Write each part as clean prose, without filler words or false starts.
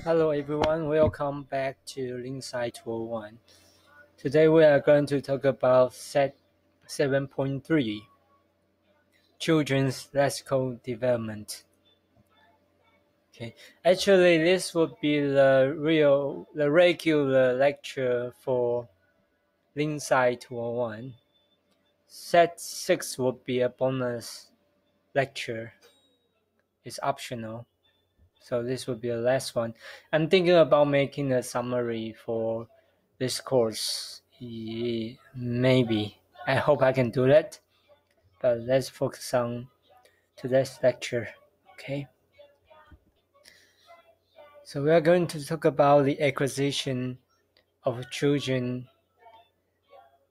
Hello everyone, welcome back to Inside 201. Today we are going to talk about set 7.3, Children's Lexical Development. Okay, actually this would be the regular lecture for Inside 201. Set 6 would be a bonus lecture. It's optional. So this would be the last one. I'm thinking about making a summary for this course. Maybe. I hope I can do that. But let's focus on today's lecture. Okay. So we are going to talk about the acquisition of children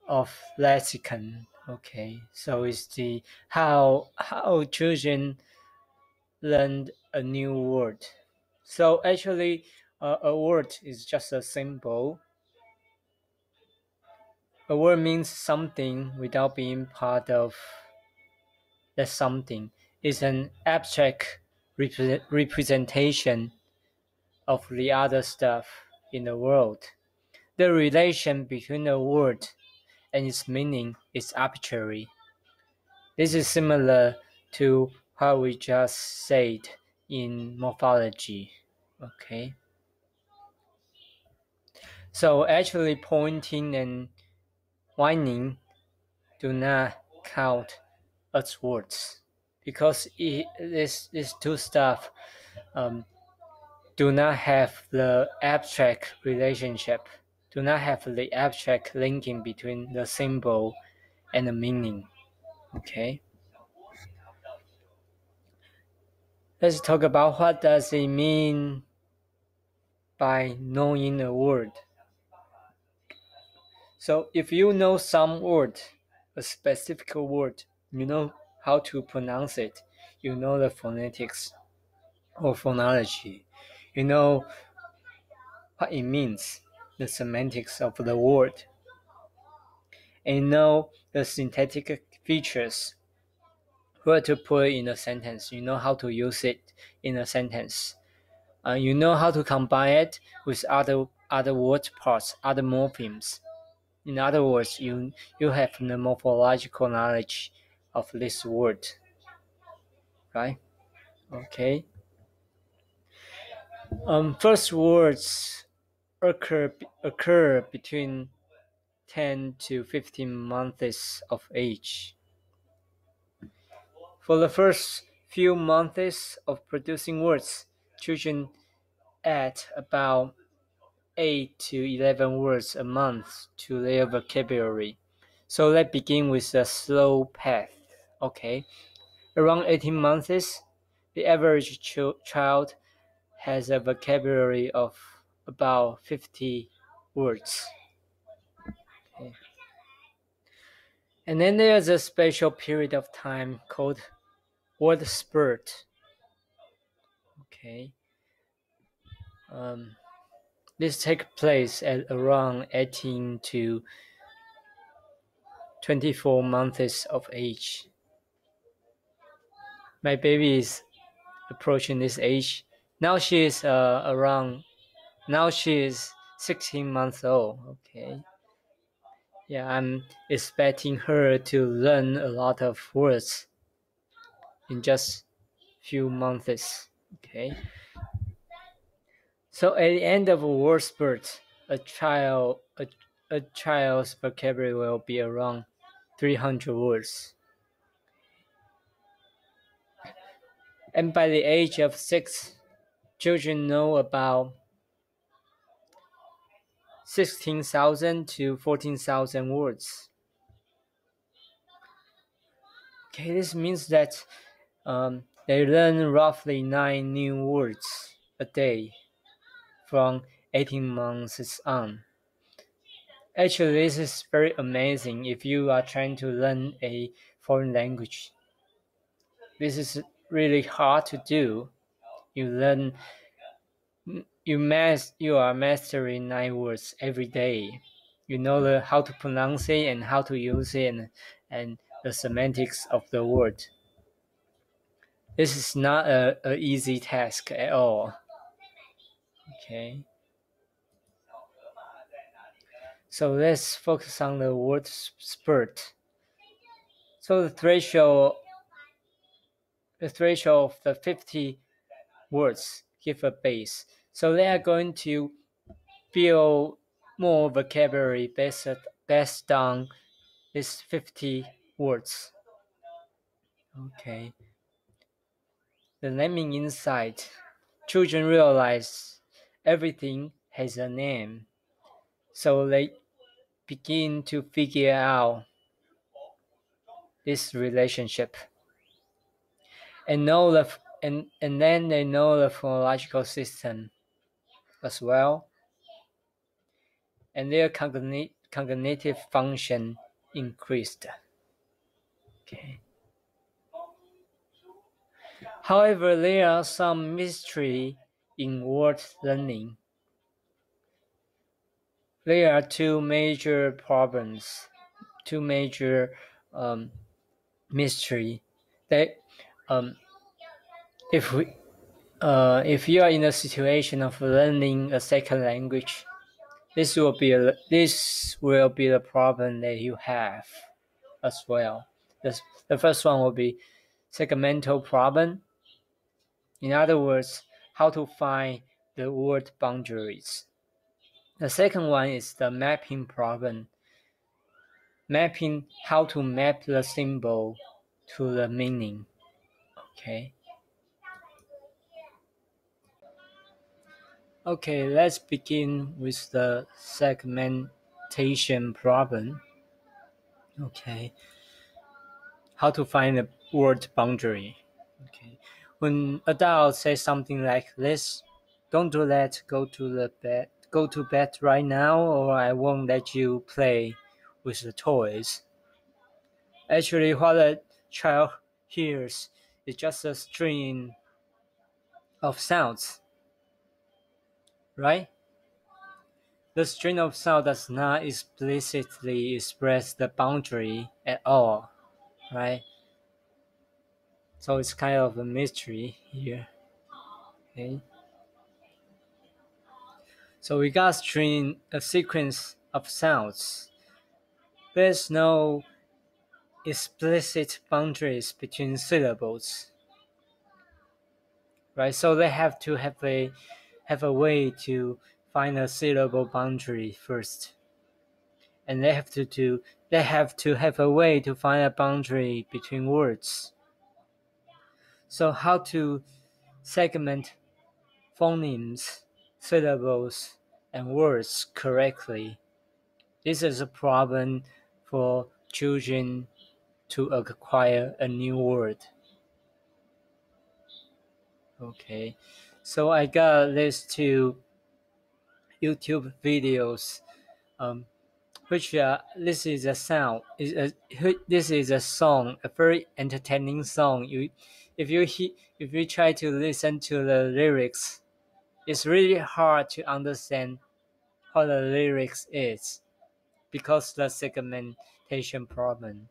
of lexicon. Okay. So it's the how children learned a new word. So actually, a word is just a symbol. A word means something without being part of that something. It's an abstract representation of the other stuff in the world. The relation between a word and its meaning is arbitrary. This is similar to what we just said in morphology. Okay. So actually pointing and whining do not count as words because these two stuff do not have the abstract relationship, do not have the abstract linking between the symbol and the meaning. Okay. Let's talk about what does it mean by knowing a word. So if you know some word, a specific word, you know how to pronounce it, you know the phonetics or phonology, you know what it means, the semantics of the word, and you know the syntactic features, where to put it in a sentence, you know how to use it in a sentence. You know how to combine it with other word parts, other morphemes. In other words, you have the morphological knowledge of this word, right? Okay. First words occur between 10 to 15 months of age. For the first few months of producing words, children add about 8 to 11 words a month to their vocabulary. So let's begin with a slow path. Okay. Around 18 months, the average child has a vocabulary of about 50 words. Okay. And then there's a special period of time called word spurt. Okay. This takes place at around 18 to 24 months of age. My baby is approaching this age. Now she is now she is 16 months old. Okay. Yeah, I'm expecting her to learn a lot of words in just few months. Okay. So at the end of a word spurt, a child's vocabulary will be around 300 words. And by the age of 6, children know about 16,000 to 14,000 words. Okay, this means that they learn roughly 9 new words a day from 18 months on. Actually, this is very amazing if you are trying to learn a foreign language. This is really hard to do. You are mastering 9 words every day. You know how to pronounce it and how to use it and the semantics of the word. This is not a easy task at all. Okay. So let's focus on the word spurt. So the threshold of the 50 words give a base. So they are going to build more vocabulary based on these 50 words. Okay. The naming insight. Children realize everything has a name. So they begin to figure out this relationship. And then they know the phonological system as well. And their cognitive function increased. Okay. However, there are some mystery in word learning. There are two major problems, two major mystery. That if you are in a situation of learning a second language, this will be the problem that you have as well. The first one will be segmental problem. In other words, how to find the word boundaries. The second one is the mapping problem. Mapping, how to map the symbol to the meaning. Okay. Okay, let's begin with the segmentation problem. Okay. How to find the word boundary. Okay. When adults say something like this, don't do that, go to bed right now, or I won't let you play with the toys. Actually, what a child hears is just a string of sounds, right? The string of sound does not explicitly express the boundary at all, right? So it's kind of a mystery here. Okay. So we got a sequence of sounds. There's no explicit boundaries between syllables, right? So they have to have a way to find a syllable boundary first, and they have to have a way to find a boundary between words. So how to segment phonemes, syllables, and words correctly? This is a problem for children to acquire a new word. Okay, so I got these two YouTube videos, which this is a sound. This is a song, a very entertaining song. If you try to listen to the lyrics, it's really hard to understand what the lyrics is because the segmentation problem.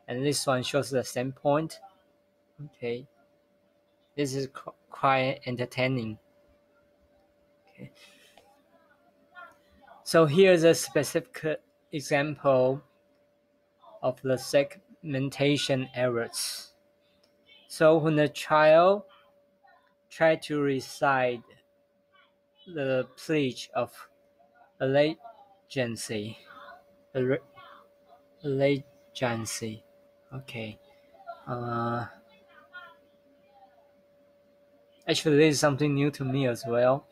And this one shows the same point. Okay, this is quite entertaining. Okay. So here's a specific example of the segmentation errors. So when a child tries to recite the pledge of allegiance, okay. Actually, this is something new to me as well.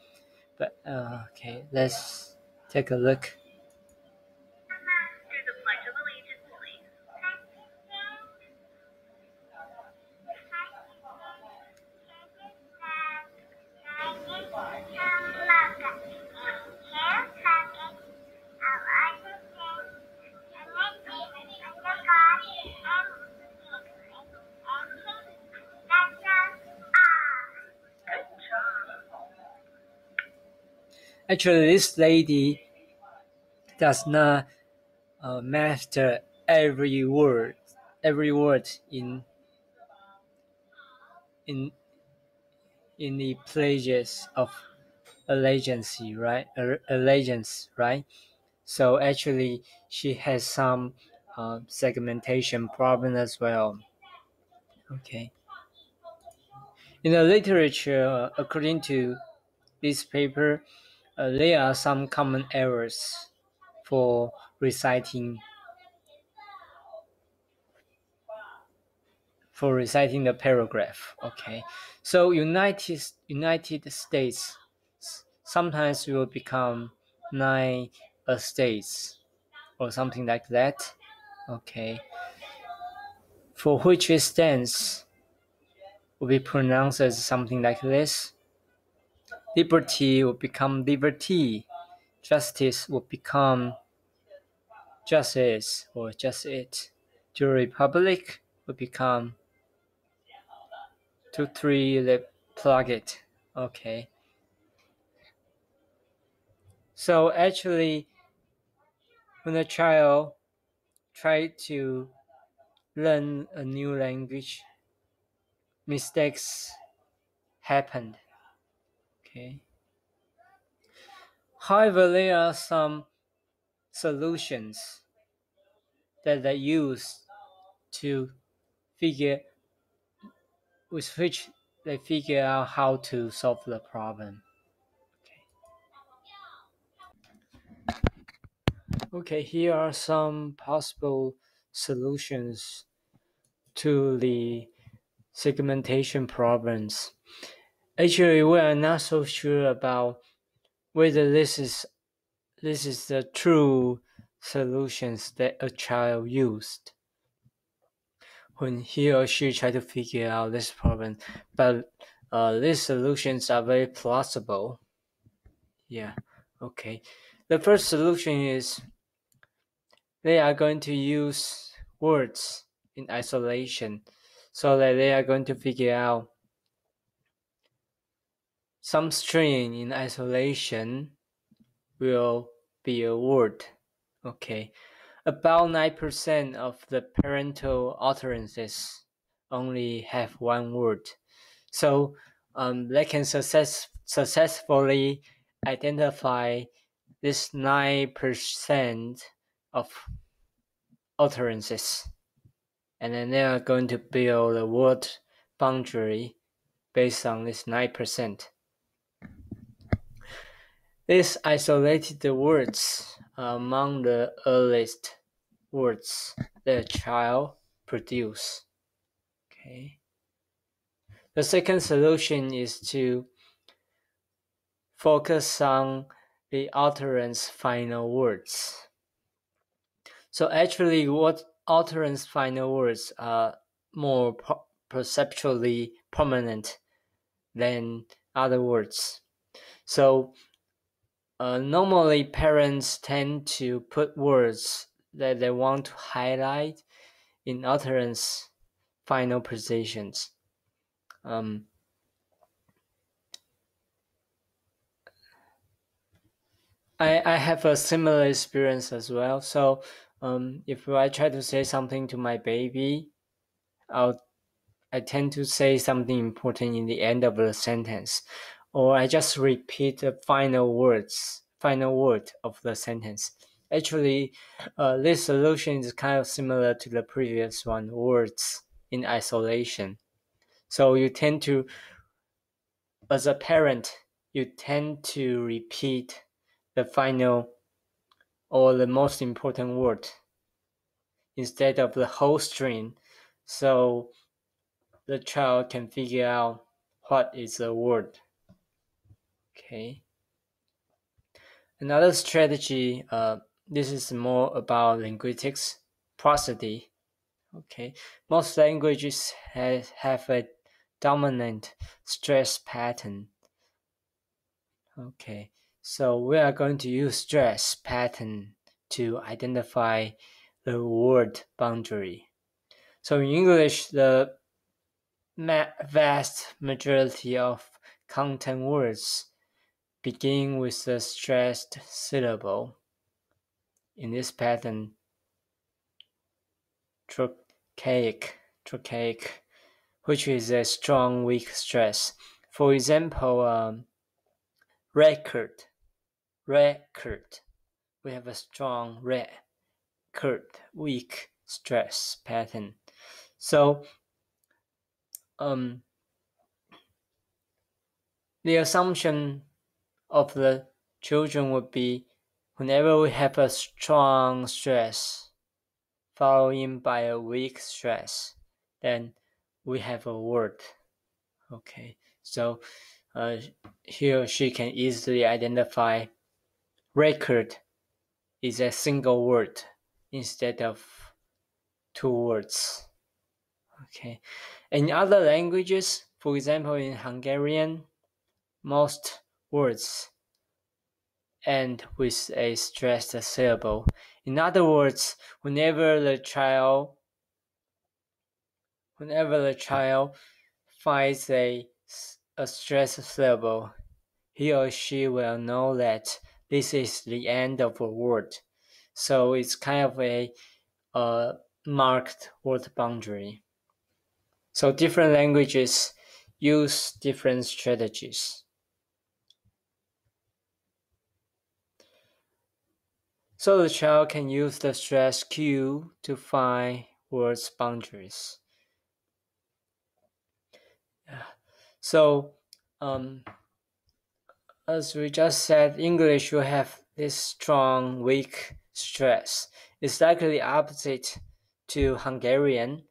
But okay, let's take a look. Actually, this lady does not master every word in the pledges of allegiance, right? Allegiance, right? So actually, she has some segmentation problem as well. Okay. In the literature, according to this paper, there are some common errors for reciting the paragraph. Okay, so United States sometimes will become 9 states or something like that. Okay, for which it stands will be pronounced as something like this. Liberty will become liberty. Justice will become justice or just it. The republic will become 2-3 plug it. Okay. So actually, when a child try to learn a new language, mistakes happened. Okay. However, there are some solutions that they use to figure with which they figure out how to solve the problem. Okay, here are some possible solutions to the segmentation problems. Actually, we are not so sure about whether this is the true solutions that a child used when he or she tried to figure out this problem, but these solutions are very plausible. Yeah, okay. The first solution is they are going to use words in isolation so that they are going to figure out some string in isolation will be a word. Okay. About 9% of the parental utterances only have one word. So they can successfully identify this 9% of utterances. And then they are going to build a word boundary based on this 9%. These isolated words are among the earliest words that a child produce. Okay. The second solution is to focus on the utterance final words. So actually, what utterance final words are more perceptually prominent than other words. So normally parents tend to put words that they want to highlight in utterance final positions. I have a similar experience as well. So if I try to say something to my baby, I tend to say something important in the end of the sentence, or I just repeat the final word of the sentence. Actually, this solution is kind of similar to the previous one, words in isolation. So you tend to, as a parent, you tend to repeat the final or the most important word instead of the whole string, so the child can figure out what is the word. Okay. Another strategy, this is more about linguistics, prosody. Okay. Most languages have a dominant stress pattern. Okay. So we are going to use stress pattern to identify the word boundary. So in English, the vast majority of content words begin with a stressed syllable. In this pattern, trochaic, which is a strong weak stress. For example, record. We have a strong record, weak stress pattern. So the assumption of the children would be whenever we have a strong stress followed by a weak stress, then we have a word. Okay, so he or she can easily identify record is a single word instead of two words. Okay, in other languages, for example, in Hungarian, most words end with a stressed syllable. In other words, whenever the child finds a stressed syllable, he or she will know that this is the end of a word. So it's kind of a marked word boundary. So different languages use different strategies. So the child can use the stress cue to find words boundaries. So, as we just said, English will have this strong, weak stress. It's likely opposite to Hungarian.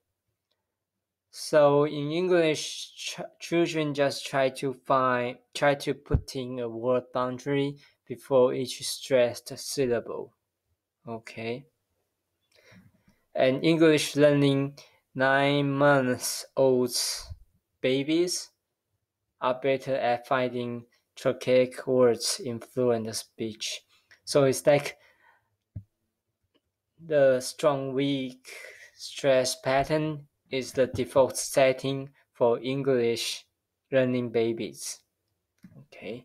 So in English, children just try to put in a word boundary before each stressed syllable. Okay. And English learning 9-month-old babies are better at finding trochaic words in fluent speech. So it's like the strong, weak stress pattern is the default setting for English learning babies. Okay.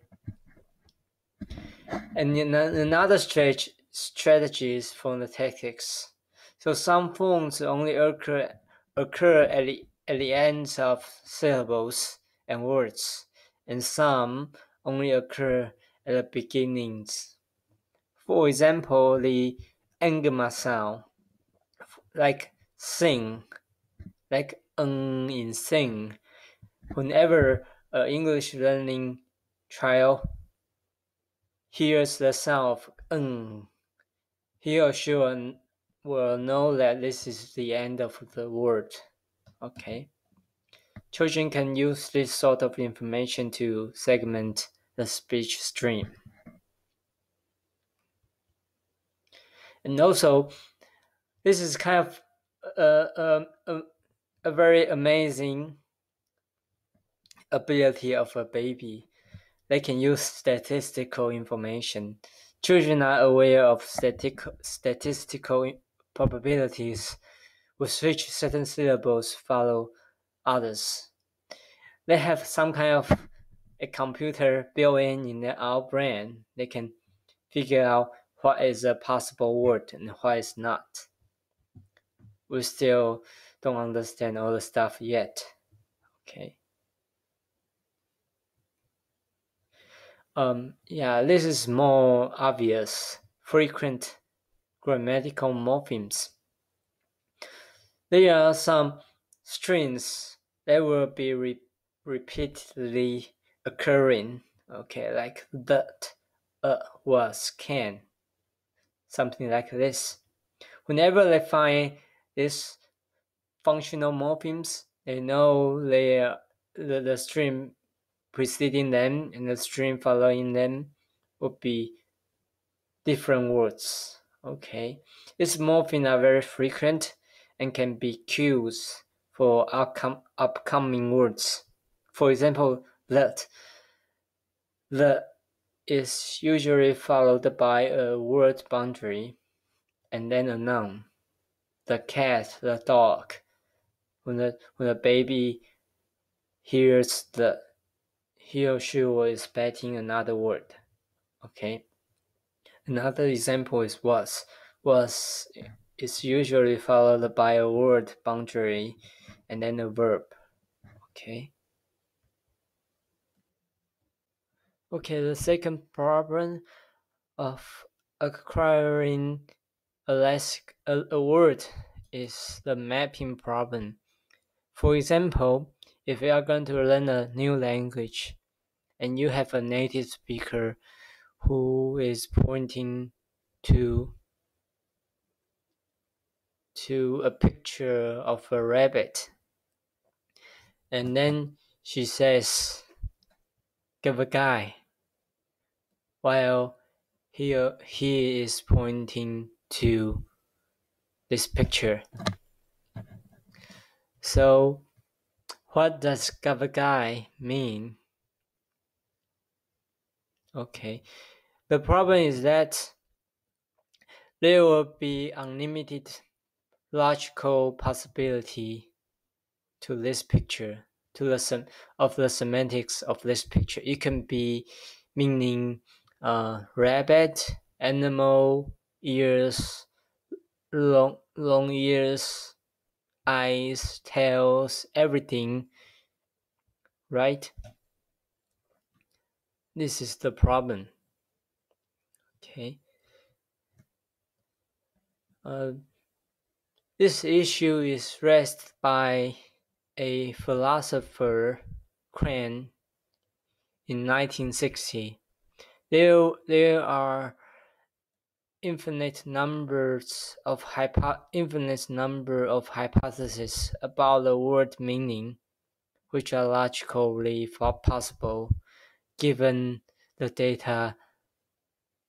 And another strategy is phonetics. So some phones only occur at the ends of syllables and words, and some only occur at the beginnings. For example, the angma sound, like sing, like in sing. Whenever an English learning child hears the sound of he or she will know that this is the end of the word. Okay. Children can use this sort of information to segment the speech stream. And also, this is kind of a very amazing ability of a baby. They can use statistical information. Children are aware of statistical probabilities with which certain syllables follow others. They have some kind of a computer built in our brain. They can figure out what is a possible word and what is not. We still don't understand all the stuff yet. Okay. This is more obvious. Frequent grammatical morphemes. There are some strings that will be repeatedly occurring. Okay, like that, was, can. Something like this. Whenever they find these functional morphemes, they know the string preceding them and the string following them would be different words. Okay, these morphemes are very frequent and can be cues for upcoming words. For example, that is usually followed by a word boundary and then a noun. The cat, the dog. When the baby hears the, he or she was expecting another word. Okay. Another example is was. Was is usually followed by a word boundary and then a verb. Okay. Okay, the second problem of acquiring a word is the mapping problem. For example, if you are going to learn a new language and you have a native speaker who is pointing to a picture of a rabbit, and then she says give a guy, while he is pointing to this picture. So what does guy mean? Okay, the problem is that there will be unlimited logical possibility to this picture, to the semantics of this picture. It can be meaning rabbit, animal, ears, long ears, eyes, tails, everything, right? This is the problem. Okay. This issue is raised by a philosopher, Crane, in 1960. There are infinite number of hypotheses about the word meaning, which are logically possible given the data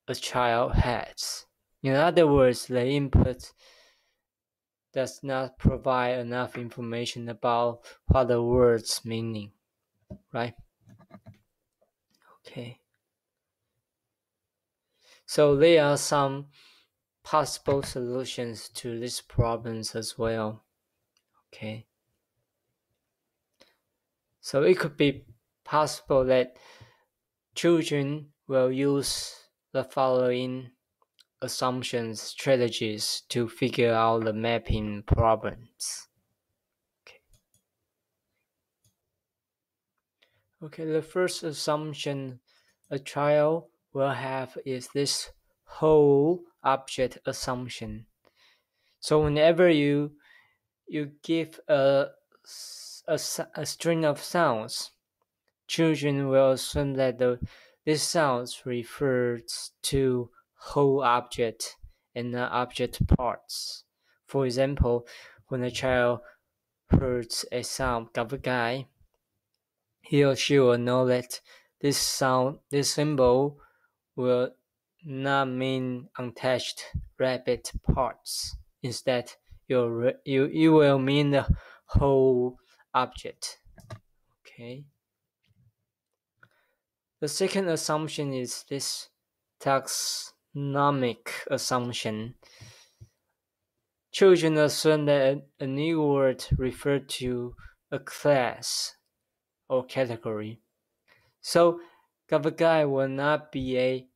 a child has. In other words, the input does not provide enough information about what the word's meaning, right? Okay. So there are some possible solutions to these problems as well. Okay. So it could be possible that children will use the following assumptions strategies to figure out the mapping problems. Okay, the first assumption a child will have is this whole object assumption. So whenever you give a string of sounds, children will assume that this sounds refers to whole object and not object parts. For example, when a child hears a sound "gabagai," he or she will know that this symbol will not mean untouched rabbit parts. Instead, it will mean the whole object. Okay. The second assumption is this taxonomic assumption. Children assume that a new word refers to a class or category. So, Gavagai will not be a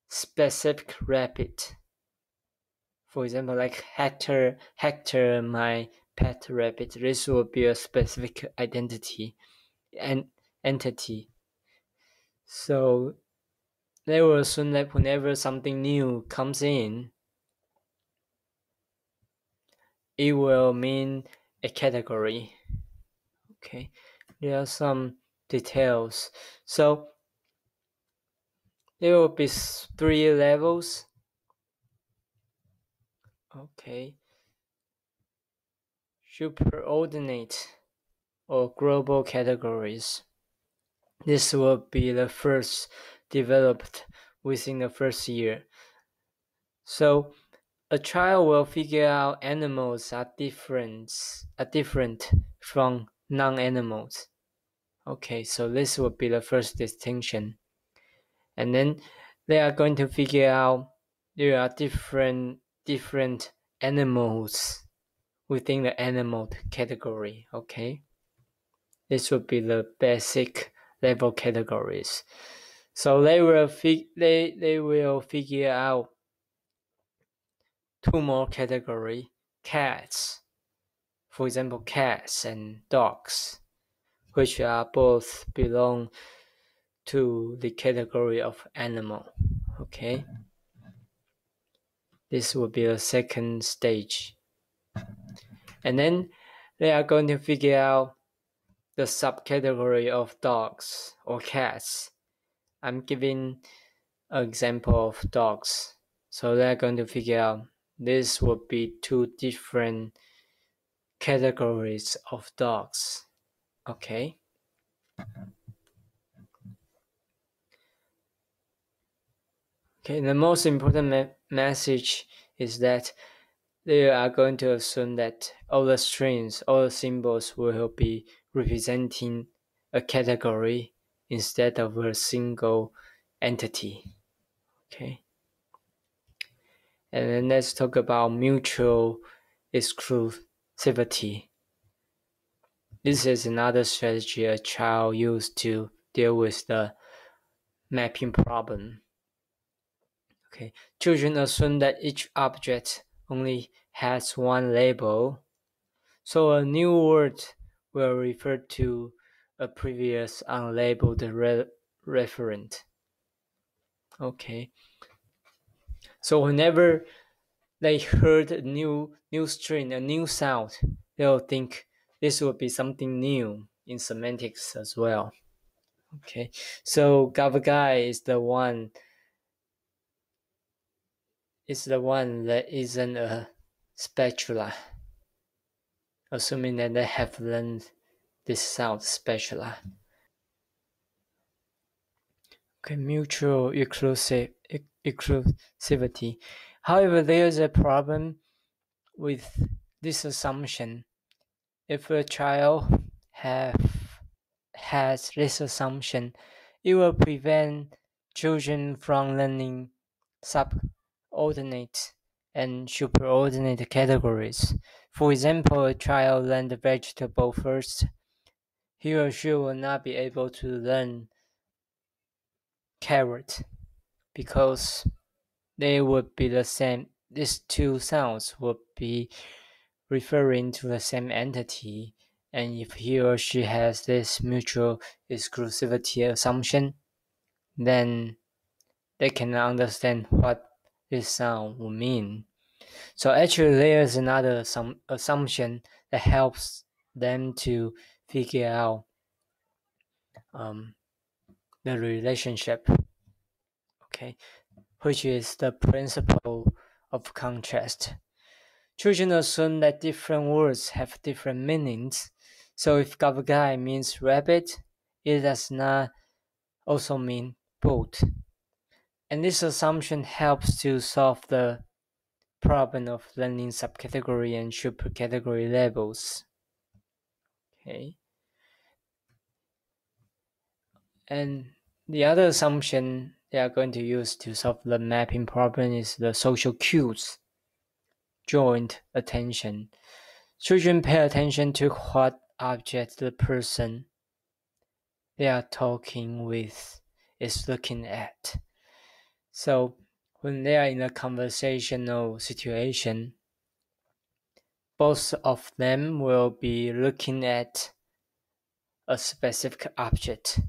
specific rabbit. For example, like Hector, my pet rabbit. This will be a specific identity and entity. So they will assume that whenever something new comes in, it will mean a category. Okay, there are some details. So there will be 3 levels. Okay, superordinate or global categories. This will be the first developed within the first year. So a child will figure out animals are different from non-animals. Okay, so this will be the first distinction. And then they are going to figure out there are different animals within the animal category. Okay, this would be the basic level categories. So they will figure out 2 more category cats. For example, cats and dogs, which are both belong to the category of animal. Okay, this will be a second stage. And then they are going to figure out the subcategory of dogs or cats. I'm giving an example of dogs. So they're going to figure out this would be two different categories of dogs. Okay. Okay, the most important message is that they are going to assume that all the strings, all the symbols will be representing a category instead of a single entity. Okay. And then let's talk about mutual exclusivity. This is another strategy a child used to deal with the mapping problem. Okay, children assume that each object only has one label, so a new word will refer to a previous unlabeled referent. Okay, so whenever they heard a new string, a new sound, they'll think this will be something new in semantics as well. Okay, so Gavagai is the one that isn't a spatula, assuming that they have learned this sound spatula. Okay, mutual exclusivity. However, there's a problem with this assumption. If a child has this assumption, it will prevent children from learning subordinate and superordinate categories. For example, a child learned vegetable first. He or she will not be able to learn carrot because they would be the same. These two sounds would be referring to the same entity, and if he or she has this mutual exclusivity assumption, then they cannot understand what this sound would mean. So actually there's another assumption that helps them to figure out the relationship, okay, which is the principle of contrast. Children assume that different words have different meanings. So if Gavagai means rabbit, it does not also mean boat. And this assumption helps to solve the problem of learning subcategory and supercategory labels. Okay. And the other assumption they are going to use to solve the mapping problem is the social cues, joint attention. Children pay attention to what object the person they are talking with is looking at. So when they are in a conversational situation, both of them will be looking at a specific object.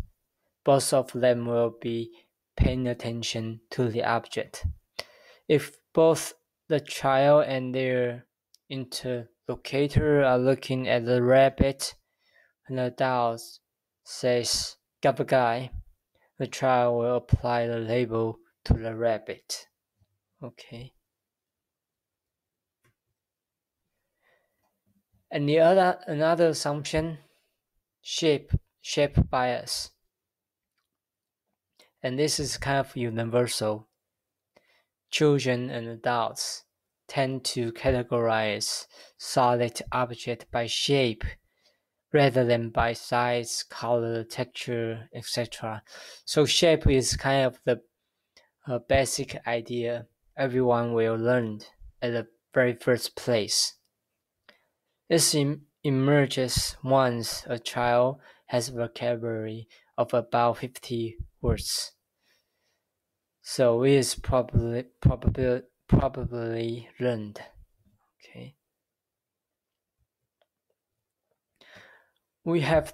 Both of them will be paying attention to the object. If both the child and their interlocutor are looking at the rabbit, when the adult says "Gavagai," the child will apply the label to the rabbit. Okay. And another assumption, shape bias. And this is kind of universal. Children and adults tend to categorize solid objects by shape rather than by size, color, texture, etc. So shape is kind of the basic idea everyone will learn at the very first place. This emerges once a child has a vocabulary of about 50 words. So it is probably learned. Okay. We have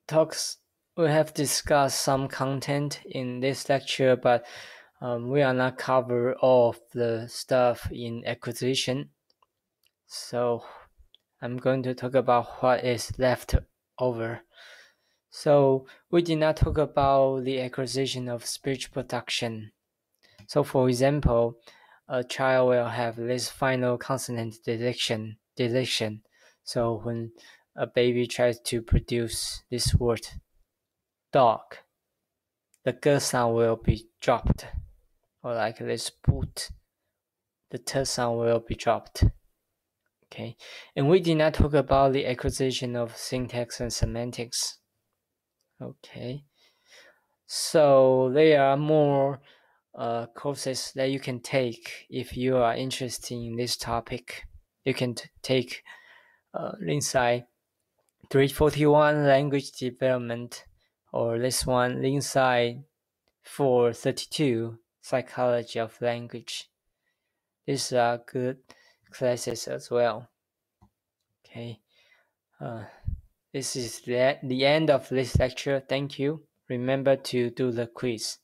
talked We have discussed some content in this lecture, but we are not cover all of the stuff in acquisition. So I'm going to talk about what is left over. So we did not talk about the acquisition of speech production. So for example, a child will have this final consonant deletion. So when a baby tries to produce this word dog, the g sound will be dropped. Or like this boot, the t sound will be dropped. Okay, and we did not talk about the acquisition of syntax and semantics. Okay, so there are more courses that you can take if you are interested in this topic. You can take Linsci 341 language development, or this one Linsci 432 psychology of language. These are good classes as well. Okay, this is the end of this lecture. Thank you. Remember to do the quiz.